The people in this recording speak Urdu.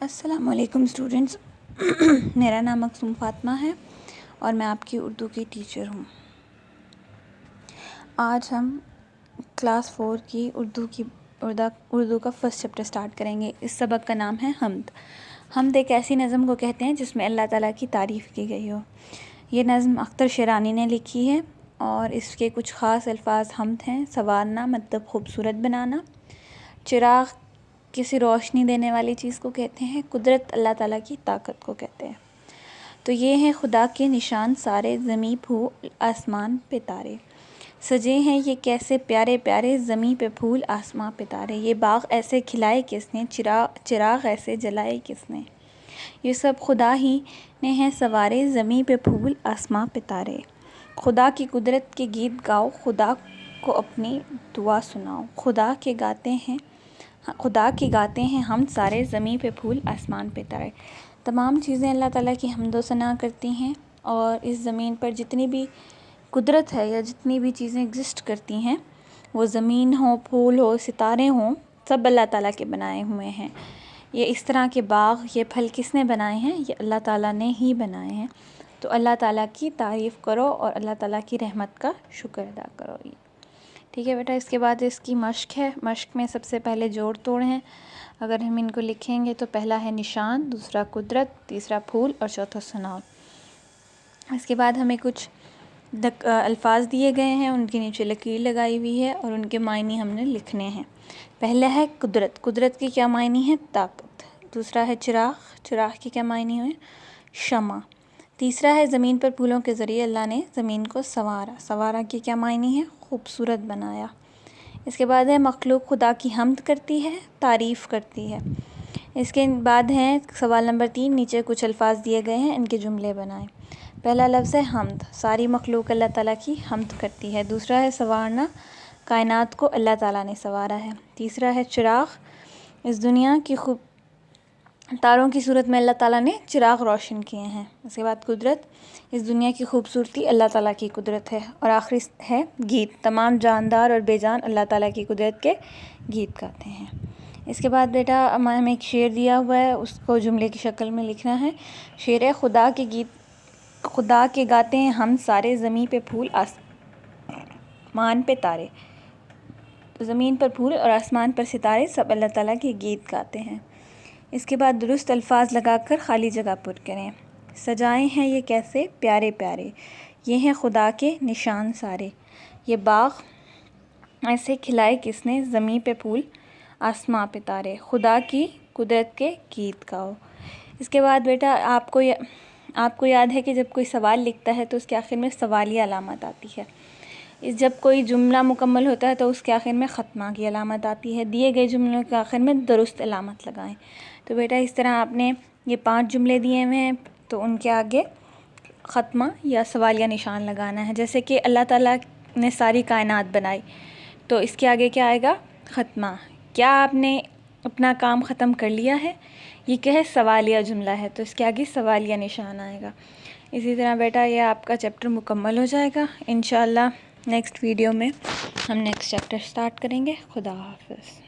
السلام علیکم اسٹوڈنٹس، میرا نام مقصوم فاطمہ ہے اور میں آپ کی اردو کی ٹیچر ہوں۔ آج ہم کلاس 4 کی اردو کا فرسٹ چیپٹر سٹارٹ کریں گے۔ اس سبق کا نام ہے حمد۔ حمد ایک ایسی نظم کو کہتے ہیں جس میں اللہ تعالیٰ کی تعریف کی گئی ہو۔ یہ نظم اختر شیرانی نے لکھی ہے اور اس کے کچھ خاص الفاظ حمد ہیں: سنوارنا مطلب خوبصورت بنانا، چراغ کسی روشنی دینے والی چیز کو کہتے ہیں، قدرت اللہ تعالیٰ کی طاقت کو کہتے ہیں۔ تو یہ ہیں خدا کے نشان سارے، زمیں پھول آسمان پہ تارے، سجے ہیں یہ کیسے پیارے پیارے، زمیں پہ پھول آسماں پہ تارے، یہ باغ ایسے کھلائے کس نے، چراغ ایسے جلائے کس نے، یہ سب خدا ہی نے ہیں سنوارے، زمیں پہ پھول آسماں پہ تارے، خدا کی قدرت کے گیت گاؤ، خدا کو اپنی دعا سناؤ، خدا کے گاتے ہیں ہم سارے، زمیں پہ پھول آسمان پہ تارے۔ تمام چیزیں اللہ تعالیٰ کی حمد و ثنا کرتی ہیں اور اس زمین پر جتنی بھی قدرت ہے یا جتنی بھی چیزیں ایگزسٹ کرتی ہیں، وہ زمین ہو، پھول ہو، ستارے ہوں، سب اللہ تعالیٰ کے بنائے ہوئے ہیں۔ یہ اس طرح کے باغ، یہ پھل کس نے بنائے ہیں؟ یہ اللہ تعالیٰ نے ہی بنائے ہیں۔ تو اللہ تعالیٰ کی تعریف کرو اور اللہ تعالیٰ کی رحمت کا شکر ادا کرو۔ ٹھیک ہے بیٹا، اس کے بعد اس کی مشق ہے۔ مشق میں سب سے پہلے جوڑ توڑ ہیں۔ اگر ہم ان کو لکھیں گے تو پہلا ہے نشان، دوسرا قدرت، تیسرا پھول اور چوتھا سناؤ۔ اس کے بعد ہمیں کچھ الفاظ دیے گئے ہیں، ان کے نیچے لکیر لگائی ہوئی ہے اور ان کے معنی ہم نے لکھنے ہیں۔ پہلا ہے قدرت۔ قدرت کے کیا معنی ہیں؟ طاقت۔ دوسرا ہے چراغ۔ چراغ کے کیا معنی ہوئے؟ شمع۔ تیسرا ہے زمین پر پھولوں کے ذریعے اللہ نے زمین کو سنوارا۔ سنوارا کے کیا معنی ہے؟ خوبصورت بنایا۔ اس کے بعد ہے مخلوق خدا کی حمد کرتی ہے، تعریف کرتی ہے۔ اس کے بعد ہے سوال نمبر 3، نیچے کچھ الفاظ دیے گئے ہیں، ان کے جملے بنائیں۔ پہلا لفظ ہے حمد، ساری مخلوق اللہ تعالیٰ کی حمد کرتی ہے۔ دوسرا ہے سنوارنا، کائنات کو اللہ تعالیٰ نے سنوارا ہے۔ تیسرا ہے چراغ، اس دنیا کی تاروں کی صورت میں اللہ تعالیٰ نے چراغ روشن کیے ہیں۔ اس کے بعد قدرت، اس دنیا کی خوبصورتی اللہ تعالیٰ کی قدرت ہے۔ اور آخری ہے گیت، تمام جاندار اور بے جان اللہ تعالیٰ کی قدرت کے گیت گاتے ہیں۔ اس کے بعد بیٹا ہمیں ایک شعر دیا ہوا ہے، اس کو جملے کی شکل میں لکھنا ہے۔ شعر ہے: خدا کے گاتے ہیں ہم سارے، زمیں پہ پھول آسمان پہ تارے، زمین پر پھول اور آسمان پر ستارے، سب اللہ تعالیٰ کے گیت گاتے ہیں۔ اس کے بعد درست الفاظ لگا کر خالی جگہ پر کریں۔ سجائے ہیں یہ کیسے پیارے پیارے، یہ ہیں خدا کے نشان سارے، یہ باغ ایسے کھلائے کس نے، زمیں پہ پھول آسماں پہ تارے، خدا کی قدرت کے گیت گاؤ۔ اس کے بعد بیٹا آپ کو یاد ہے کہ جب کوئی سوال لکھتا ہے تو اس کے آخر میں سوالیہ علامت آتی ہے۔ جب کوئی جملہ مکمل ہوتا ہے تو اس کے آخر میں ختمہ کی علامت آتی ہے۔ دیے گئے جملوں کے آخر میں درست علامت لگائیں۔ تو بیٹا اس طرح آپ نے یہ 5 جملے دیے ہوئے ہیں تو ان کے آگے ختمہ یا سوالیہ نشان لگانا ہے۔ جیسے کہ اللہ تعالیٰ نے ساری کائنات بنائی تو اس کے آگے کیا آئے گا؟ ختمہ۔ کیا آپ نے اپنا کام ختم کر لیا ہے؟ یہ کیا ہے؟ سوالیہ جملہ ہے تو اس کے آگے سوالیہ نشان آئے گا۔ اسی طرح بیٹا یہ آپ کا چیپٹر مکمل ہو جائے گا۔ انشاءاللہ نیکسٹ ویڈیو میں ہم نیکسٹ چیپٹر سٹارٹ کریں گے۔ خدا حافظ۔